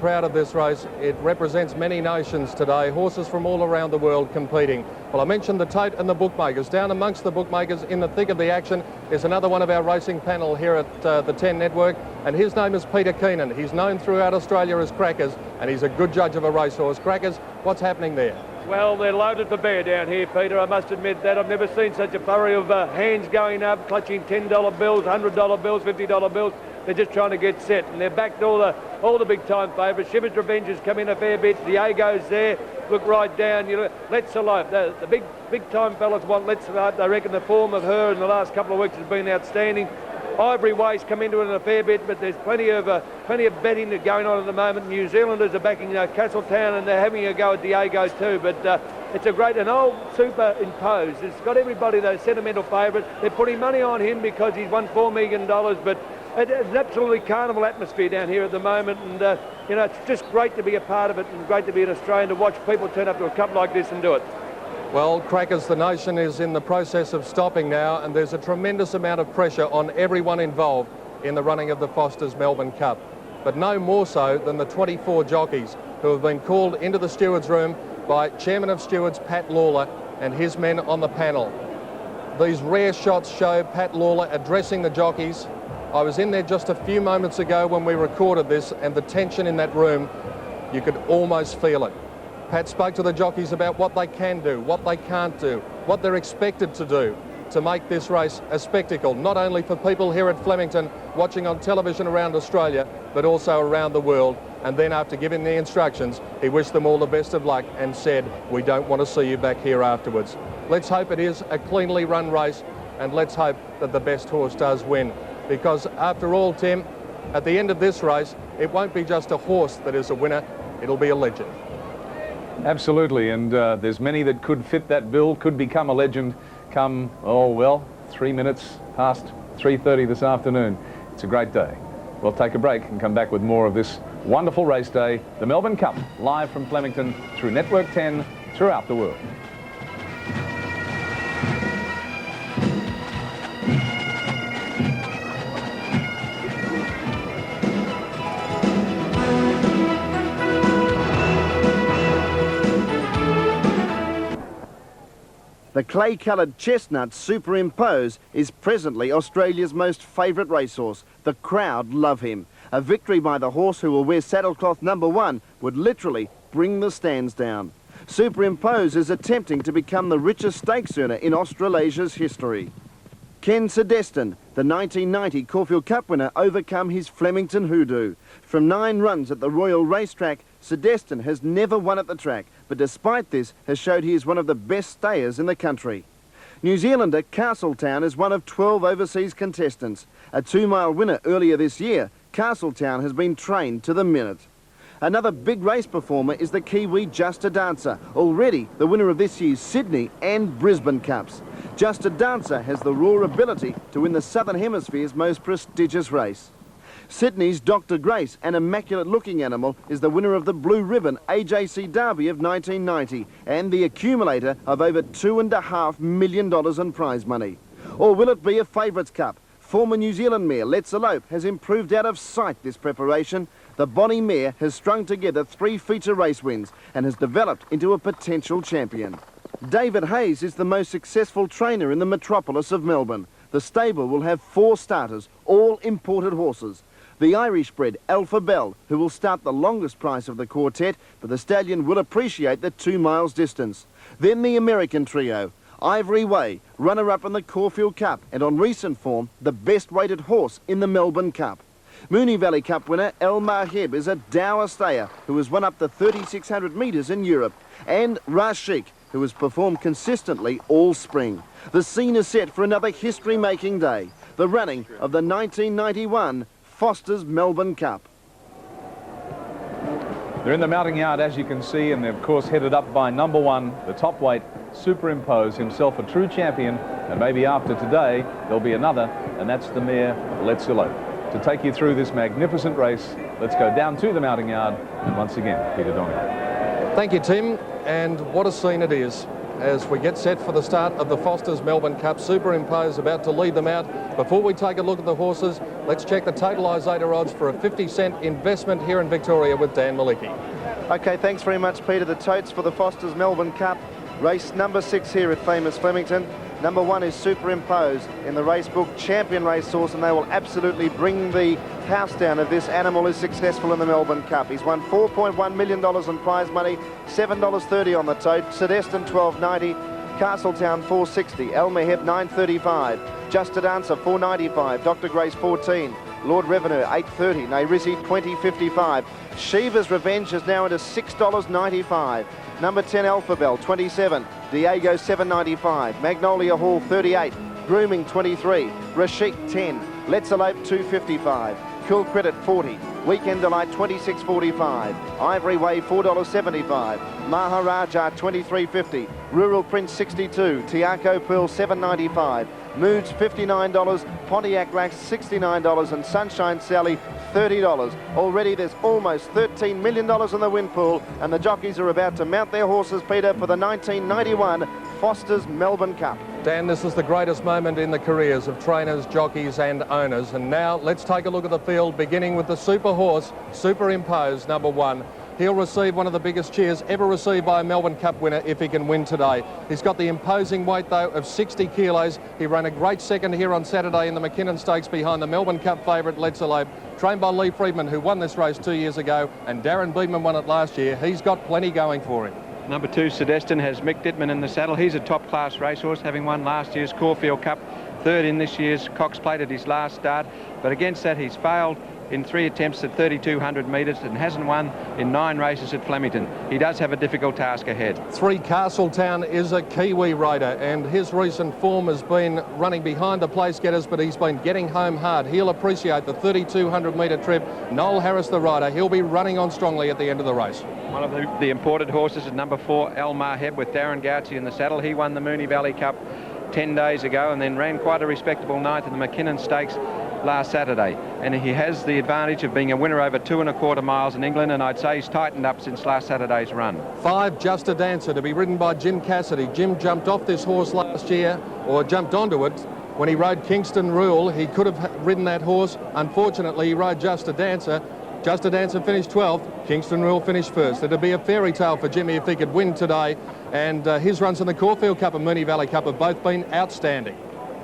Proud of this race. It represents many nations today, horses from all around the world competing. Well, I mentioned the tote and the bookmakers. Down amongst the bookmakers in the thick of the action is another one of our racing panel here at the 10 Network, and his name is Peter Keenan. He's known throughout Australia as Crackers, and he's a good judge of a racehorse. Crackers, what's happening there? Well, they're loaded for bear down here, Peter. I must admit that. I've never seen such a flurry of hands going up, clutching $10 bills, $100 bills, $50 bills. They're just trying to get set, and they're backed all the big-time favourites. Shiver's Revenge has come in a fair bit. Diego's there. Look right down. You know, Let's Elope. The big-time fellas want Let's Elope. They reckon the form of her in the last couple of weeks has been outstanding. Ivory Way's come into it in a fair bit, but there's plenty of betting going on at the moment. New Zealanders are backing Castletown, and they're having a go at Diego too. But it's a great, an old superimposed. It's got everybody, those sentimental favourites. They're putting money on him because he's won $4 million, but it's an absolutely carnival atmosphere down here at the moment, and you know, it's just great to be a part of it, and great to be an Australian to watch people turn up to a cup like this and do it. Well, Crackers, the nation is in the process of stopping now, and there's a tremendous amount of pressure on everyone involved in the running of the Foster's Melbourne Cup, but no more so than the 24 jockeys who have been called into the stewards' room by Chairman of Stewards Pat Lawler and his men on the panel. These rare shots show Pat Lawler addressing the jockeys. I was in there just a few moments ago when we recorded this, and the tension in that room, you could almost feel it. Pat spoke to the jockeys about what they can do, what they can't do, what they're expected to do to make this race a spectacle, not only for people here at Flemington watching on television around Australia, but also around the world. And then after giving the instructions, he wished them all the best of luck and said, "We don't want to see you back here afterwards." Let's hope it is a cleanly run race, and let's hope that the best horse does win. Because after all, Tim, at the end of this race, it won't be just a horse that is a winner, it'll be a legend. Absolutely, and there's many that could fit that bill, could become a legend come, 3 minutes past 3:30 this afternoon. It's a great day. We'll take a break and come back with more of this wonderful race day, the Melbourne Cup, live from Flemington through Network 10 throughout the world. The clay-coloured chestnut Superimpose is presently Australia's most favourite racehorse. The crowd love him. A victory by the horse who will wear saddlecloth #1 would literally bring the stands down. Superimpose is attempting to become the richest stakes earner in Australasia's history. Ken Sedestin, the 1990 Caulfield Cup winner, overcome his Flemington hoodoo. From 9 runs at the Royal Racetrack, Sedestin has never won at the track, but despite this has showed he is one of the best stayers in the country. New Zealander Castletown is one of 12 overseas contestants. A 2-mile winner earlier this year, Castletown has been trained to the minute. Another big race performer is the Kiwi Just a Dancer, already the winner of this year's Sydney and Brisbane Cups. Just a Dancer has the raw ability to win the Southern Hemisphere's most prestigious race. Sydney's Dr. Grace, an immaculate-looking animal, is the winner of the Blue Ribbon AJC Derby of 1990 and the accumulator of over $2.5 million in prize money. Or will it be a Favourites Cup? Former New Zealand mare Let's Elope has improved out of sight this preparation. The Bonnie mare has strung together 3 feature race wins and has developed into a potential champion. David Hayes is the most successful trainer in the metropolis of Melbourne. The stable will have 4 starters, all imported horses. The Irish-bred Alpha Bell, who will start the longest price of the quartet, but the stallion will appreciate the 2 miles distance. Then the American trio, Ivory Way, runner-up in the Caulfield Cup, and on recent form, the best-weighted horse in the Melbourne Cup. Moonee Valley Cup winner El Maheb is a dour stayer who has won up to 3,600 metres in Europe, and Rashik, who has performed consistently all spring. The scene is set for another history-making day, the running of the 1991 Foster's Melbourne Cup. They're in the mounting yard, as you can see, and they're of course headed up by #1, the top weight, Superimpose, himself a true champion, and maybe after today there'll be another, and that's the mare Let's Elope. To take you through this magnificent race, let's go down to the mounting yard, and once again, Peter Donald. Thank you, Tim, and what a scene it is. as we get set for the start of the Foster's Melbourne Cup. Superimpose about to lead them out. Before we take a look at the horses, let's check the totalisator odds for a 50-cent investment here in Victoria with Dan Malicki. OK, thanks very much, Peter. The totes for the Foster's Melbourne Cup. Race number 6 here at Famous Flemington. Number 1 is Superimpose in the race book, champion racehorse, and they will absolutely bring the house down if this animal is successful in the Melbourne Cup. He's won $4.1 million in prize money, $7.30 on the tote. Sedestin $12.90, Castletown $4.60, El Meheb $9.35, Just a Dancer $4.95, Dr. Grace $14, Lord Revenue $8.30, Nairisi $20.55. Shiva's Revenge is now into $6.95. Number 10 Alphabel $27, Diego $7.95, Magnolia Hall $38, Grooming $23, Rashik $10, Let's Elope $2.55, Cool Credit $40, Weekend Delight $26.45, Ivory Way $4.75, Maharaja $23.50, Rural Prince $62, Tiaco Pearl $7.95, Moods $59, Pontiac Lax $69, and Sunshine Sally $30. Already there's almost $13 million in the win pool, and the jockeys are about to mount their horses, Peter, for the 1991 Foster's Melbourne Cup. Dan, this is the greatest moment in the careers of trainers, jockeys and owners. And now let's take a look at the field, beginning with the super horse, Superimpose, number 1. He'll receive one of the biggest cheers ever received by a Melbourne Cup winner if he can win today. He's got the imposing weight, though, of 60 kilos. He ran a great second here on Saturday in the McKinnon Stakes behind the Melbourne Cup favourite, Let's Elope, trained by Lee Friedman, who won this race 2 years ago, and Darren Beedman won it last year. He's got plenty going for him. Number 2, Sedestin, has Mick Dittman in the saddle. He's a top-class racehorse, having won last year's Caulfield Cup, third in this year's Cox Plate at his last start. But against that, he's failed in 3 attempts at 3,200 metres and hasn't won in 9 races at Flemington. He does have a difficult task ahead. 3 Castletown is a Kiwi rider, and his recent form has been running behind the place getters, but he's been getting home hard. He'll appreciate the 3,200 metre trip. Noel Harris, the rider, he'll be running on strongly at the end of the race. One of the imported horses is number 4, El Meheb, with Darren Gauci in the saddle. He won the Moonee Valley Cup 10 days ago and then ran quite a respectable ninth in the McKinnon Stakes last Saturday, and he has the advantage of being a winner over 2¼ miles in England, and I'd say he's tightened up since last Saturday's run. 5 Just a Dancer, to be ridden by Jim Cassidy. Jim jumped off this horse last year, or jumped onto it when he rode Kingston Rule. He could have ridden that horse. Unfortunately, he rode Just a Dancer. Just a Dancer finished 12th, Kingston Rule finished 1st. It'd be a fairy tale for Jimmy if he could win today, and his runs in the Caulfield Cup and Moonee Valley Cup have both been outstanding.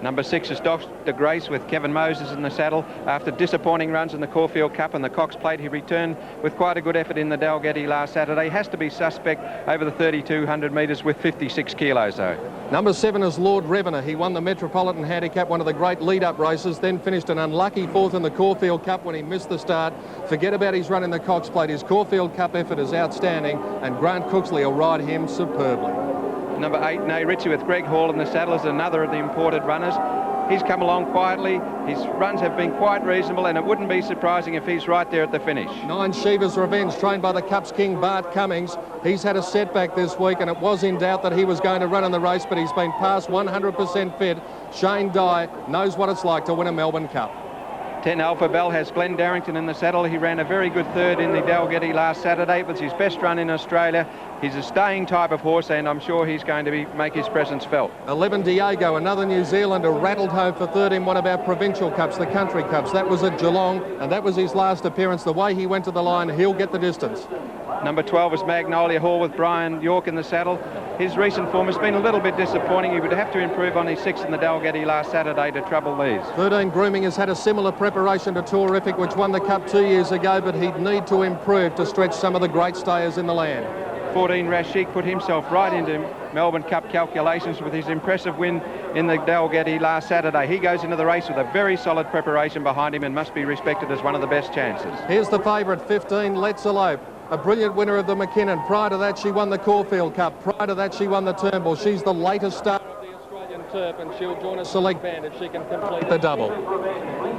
Number 6 is Dr. Grace with Kevin Moses in the saddle. After disappointing runs in the Caulfield Cup and the Cox Plate, he returned with quite a good effort in the Dalgety last Saturday. Has to be suspect over the 3,200 metres with 56 kilos, though. Number 7 is Lord Revenue. He won the Metropolitan Handicap, one of the great lead-up races, then finished an unlucky 4th in the Caulfield Cup when he missed the start. Forget about his run in the Cox Plate. His Caulfield Cup effort is outstanding, and Grant Cooksley will ride him superbly. Number 8, Nairisi with Greg Hall in the saddle, is another of the imported runners. He's come along quietly. His runs have been quite reasonable, and it wouldn't be surprising if he's right there at the finish. 9 Shiva's Revenge, trained by the Cup's King, Bart Cummings. He's had a setback this week, and it was in doubt that he was going to run in the race, but he's been past 100% fit. Shane Dye knows what it's like to win a Melbourne Cup. 10 Alpha Bell has Glenn Darrington in the saddle. He ran a very good third in the Dalgety last Saturday. It was his best run in Australia. He's a staying type of horse, and I'm sure he's going to make his presence felt. 11 Diego, another New Zealander, rattled home for third in one of our provincial cups, the Country Cups. That was at Geelong, and that was his last appearance. The way he went to the line, he'll get the distance. Number 12 is Magnolia Hall with Brian York in the saddle. His recent form has been a little bit disappointing. He would have to improve on his 6th in the Dalgety last Saturday to trouble these. 13 Grooming has had a similar preparation to Tourific, which won the Cup 2 years ago, but he'd need to improve to stretch some of the great stayers in the land. 14 Rashik put himself right into Melbourne Cup calculations with his impressive win in the Dalgety last Saturday. He goes into the race with a very solid preparation behind him and must be respected as one of the best chances. Here's the favourite, 15 Let's Elope. A brilliant winner of the McKinnon. Prior to that, she won the Caulfield Cup. Prior to that, she won the Turnbull. She's the latest star of the Australian Turf, and she'll join a select band if she can complete the double.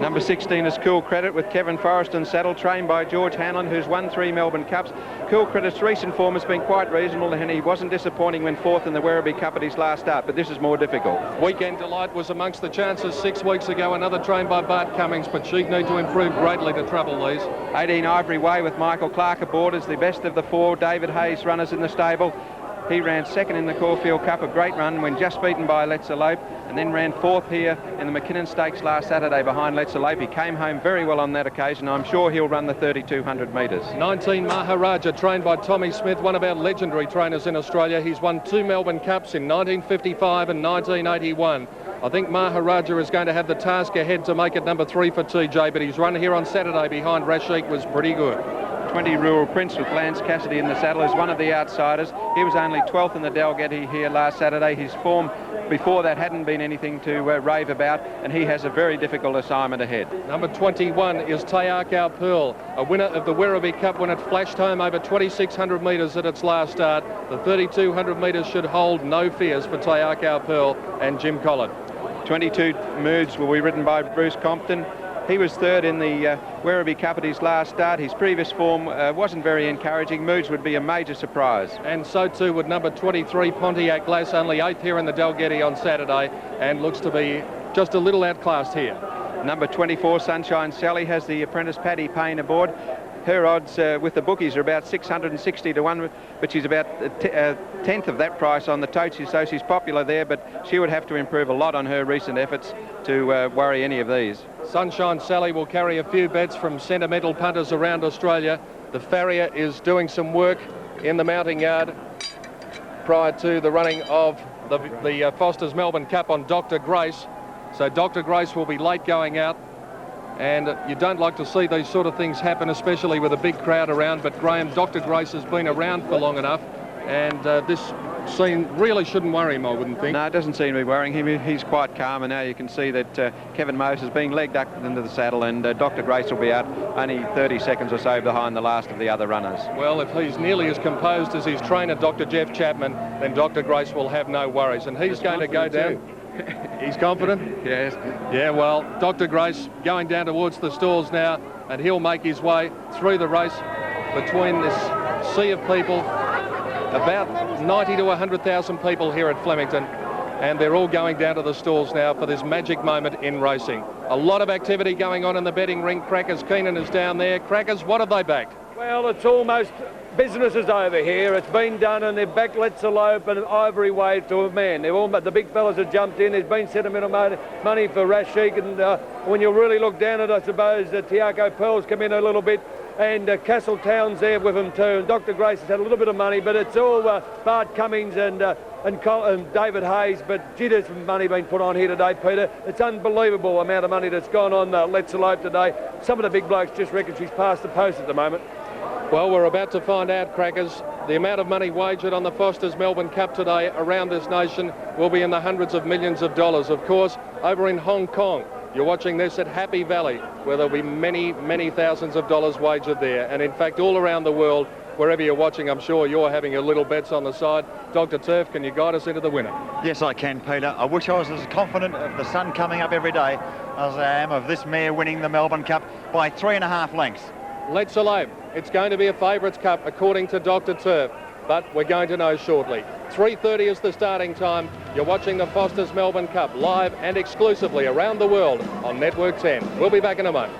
Number 16 is Cool Credit with Kevin Forrest in saddle, trained by George Hanlon, who's won 3 Melbourne Cups. Cool Credit's recent form has been quite reasonable, and he wasn't disappointing when 4th in the Werribee Cup at his last start, but this is more difficult. Weekend Delight was amongst the chances 6 weeks ago, another trained by Bart Cummings, but she'd need to improve greatly to trouble these. 18 Ivory Way with Michael Clark aboard is the best of the 4 David Hayes runners in the stable. He ran second in the Caulfield Cup, a great run when just beaten by Let's Elope, and then ran fourth here in the McKinnon Stakes last Saturday behind Let's Elope. He came home very well on that occasion. I'm sure he'll run the 3,200 metres. 19 Maharaja, trained by Tommy Smith, one of our legendary trainers in Australia. He's won 2 Melbourne Cups in 1955 and 1981. I think Maharaja is going to have the task ahead to make it number 3 for TJ, but his run here on Saturday behind Rashik was pretty good. 20 Rural Prince with Lance Cassidy in the saddle is one of the outsiders. He was only 12th in the Dalgety here last Saturday. His form before that hadn't been anything to rave about, and he has a very difficult assignment ahead. Number 21 is Tayakau Pearl, a winner of the Werribee Cup when it flashed home over 2,600 metres at its last start. The 3,200 metres should hold no fears for Tayakau Pearl and Jim Collett. 22 Moods will be ridden by Bruce Compton. He was third in the Werribee Cup at his last start. His previous form wasn't very encouraging. Moods would be a major surprise. And so too would number 23 Pontiac Glass, only 8th here in the Dalgety on Saturday, and looks to be just a little outclassed here. Number 24 Sunshine Sally has the apprentice Paddy Payne aboard. Her odds with the bookies are about 660 to 1, but she's about a tenth of that price on the totes, so she's popular there, but she would have to improve a lot on her recent efforts to worry any of these. Sunshine Sally will carry a few bets from sentimental punters around Australia. The farrier is doing some work in the mounting yard prior to the running of the Foster's Melbourne Cup on Dr. Grace. So Dr. Grace will be late going out. And you don't like to see these sort of things happen, especially with a big crowd around. But Graham, Dr. Grace has been around for long enough, and this scene really shouldn't worry him, I wouldn't think. No, it doesn't seem to be worrying him. He's quite calm, and now you can see that Kevin Mose is being legged up into the saddle, and Dr. Grace will be out only 30 seconds or so behind the last of the other runners. Well, if he's nearly as composed as his trainer, Dr. Jeff Chapman, then Dr. Grace will have no worries, and he's going to go down. He's confident? Yes. Yeah, well, Dr. Grace going down towards the stalls now, and he'll make his way through the race between this sea of people. About 90 to 100,000 people here at Flemington, and they're all going down to the stalls now for this magic moment in racing. A lot of activity going on in the betting ring. Crackers Keenan is down there. Crackers, what have they backed? Well, it's almost business is over here. It's been done, and they've backed Let's Elope and Ivory Wave to a man. They've all, the big fellas have jumped in. There's been sentimental money for Rashik, and when you really look down at it, I suppose Tayakau Pearl's come in a little bit, and Castletown's there with him too. And Dr. Grace has had a little bit of money, but it's all Bart Cummings and David Hayes. But gee, there's money being put on here today, Peter. It's unbelievable amount of money that's gone on Let's Elope today. Some of the big blokes just reckon she's past the post at the moment. Well, we're about to find out, Crackers. The amount of money wagered on the Foster's Melbourne Cup today around this nation will be in the hundreds of millions of dollars. Of course, over in Hong Kong, you're watching this at Happy Valley, where there'll be many, many thousands of dollars wagered there. And in fact, all around the world, wherever you're watching, I'm sure you're having your little bets on the side. Dr. Turf, can you guide us into the winner? Yes, I can, Peter. I wish I was as confident of the sun coming up every day as I am of this mare winning the Melbourne Cup by 3.5 lengths. Let's Elope. It's going to be a favourites cup according to Dr. Turf, but we're going to know shortly. 3:30 is the starting time. You're watching the Foster's Melbourne Cup live and exclusively around the world on Network 10. We'll be back in a moment.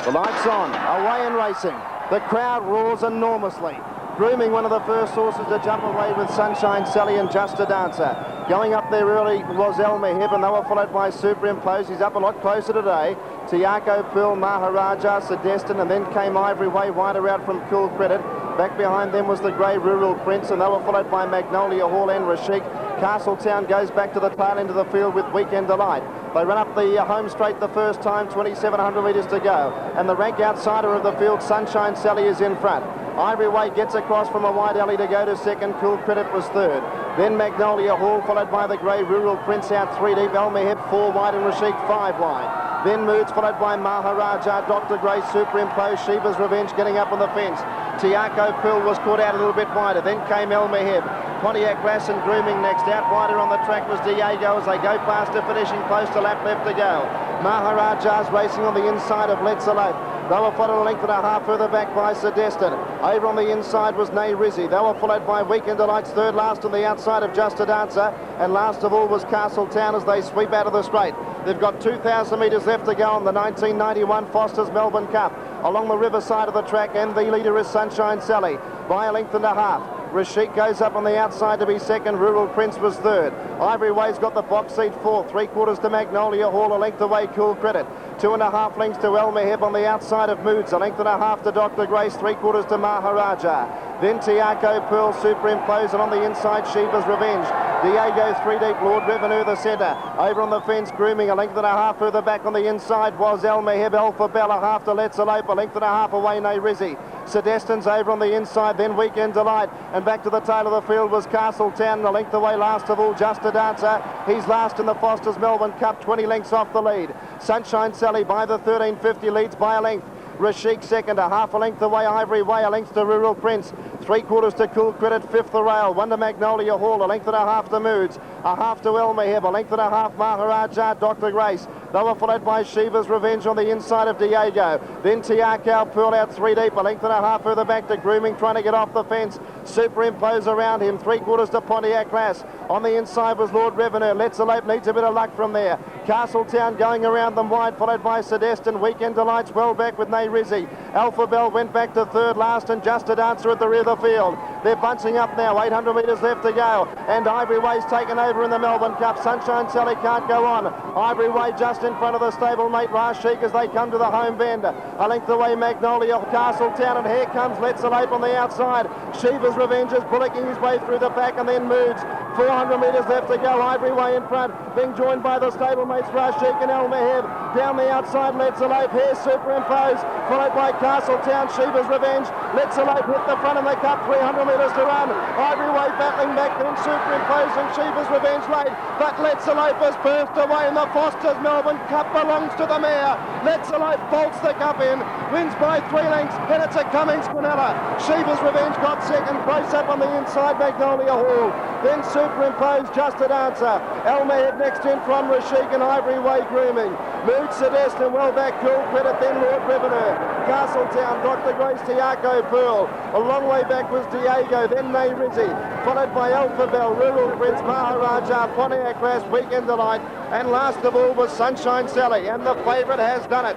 The lights on, away and racing. The crowd roars enormously. Grooming one of the first horses to jump away with Sunshine Sally and Just a Dancer. Going up there early was El Mehib, and they were followed by Superimpose. He's up a lot closer today. Tayakau Pearl, Maharaja, Sedestin, and then came Ivory Way wider out from Cool Credit. Back behind them was the Grey Rural Prince, and they were followed by Magnolia Hall and Rashik. Castletown goes back to the tail end of the field with Weekend Delight. They run up the home straight the first time, 2,700 metres to go. And the rank outsider of the field, Sunshine Sally, is in front. Ivory Way gets across from a wide alley to go to second. Cool Credit was third. Then Magnolia Hall, followed by the Grey Rural Prince out 3 deep. El Mehib 4 wide and Rashik 5 wide. Then Moods, followed by Maharaja, Dr. Grace, Superimpose, Shiva's Revenge getting up on the fence. Tayakau Pearl was caught out a little bit wider. Then came El Mehib. Pontiac Glass and Grooming next. Out wider on the track was Diego as they go past the finishing post, a lap left to go. Maharaja's racing on the inside of Let's Elope. They were followed a length and a half further back by Sedestin. Over on the inside was Nay Rizzi. They were followed by Weekend Delights, third last on the outside of Just a Dancer. And last of all was Castletown as they sweep out of the straight. They've got 2,000 metres left to go on the 1991 Foster's Melbourne Cup. Along the riverside of the track, and the leader is Sunshine Sally by a length and a half. Rashik goes up on the outside to be second. Rural Prince was third. Ivory Way's got the box seat fourth. 3/4 to Magnolia Hall, a length away Cool Credit. 2.5 lengths to El Meheb on the outside of Moods. A length and a half to Dr. Grace. 3/4 to Maharaja. Then Tiago Pearl superimposed, and on the inside Shiva's Revenge. Diego 3 deep, Lord Revenue the centre. Over on the fence, Grooming, a length and a half further back on the inside was El Meheb. Alpha Bella, half to Let's Elope, a length and a half away Nay Rizzi. Sedestin's over on the inside, then Weekend Delight, and back to the tail of the field was Castletown, and a length away last of all Just a Dancer. He's last in the Foster's Melbourne Cup, 20 lengths off the lead. Sunshine Sally by the 13.50 leads by a length. Rashik second, a half a length away Ivory Way, a length to Rural Prince. 3/4 to Cool Credit, fifth the rail. 1 to Magnolia Hall, a length and a half to Moods. A half to El Meheb, a length and a half Maharaja, Dr. Grace. They were followed by Shiva's Revenge on the inside of Diego. Then Tiakau Pearl out 3 deep, a length and a half further back to Grooming, trying to get off the fence. Superimpose around him, 3/4 to Pontiac Class. On the inside was Lord Revenue. Let's Elope needs a bit of luck from there. Castletown going around them wide, followed by Sedestin. Weekend Delights well back with Nay Rizzi. Alpha Bell went back to third last, and Just a Dancer at the rear of the field. They're bunching up now, 800 metres left to go, and Ivory Way's taken over in the Melbourne Cup. Sunshine Sally can't go on. Ivory Way just in front of the stablemate Rashik as they come to the home bend. A length away Magnolia, Castletown, and here comes Let's Elope on the outside. Shiva's Revenge is bullocking his way through the pack, and then Moods. 400 metres left to go, Ivory Way in front, being joined by the stablemates Rashik and El Meheb. Down the outside, Let's Elope, here superimposed, followed by Castletown, Shiva's Revenge. Let's Elope hit the front of the cup, 300 metres to run. Ivory Way battling back, then superimposed, and Shiva's Revenge late. But Let's Elope has burst away, and the Foster's Melbourne Cup belongs to the mare. Let's Elope bolts the cup in, wins by 3 lengths, and it's a Cummings Quinella. Shiva's Revenge got second, close up on the inside, Magnolia Hall. Then superimposed Just a Dancer. El Meheb next in from Rashik and Ivory Way Grooming. Mood Sedestin well back, Cool Credit, then Lord Revenue. Castletown, Dr. Grace, Tiago Pearl. A long way back was Diego, then Nay Rizzi, followed by Alpha Bell, Rural Prince, Maharaja, Pontiac Class, Weekend Delight, and last of all was Sunshine Sally, and the favourite has done it.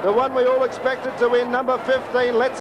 The one we all expected to win, number 15, Let's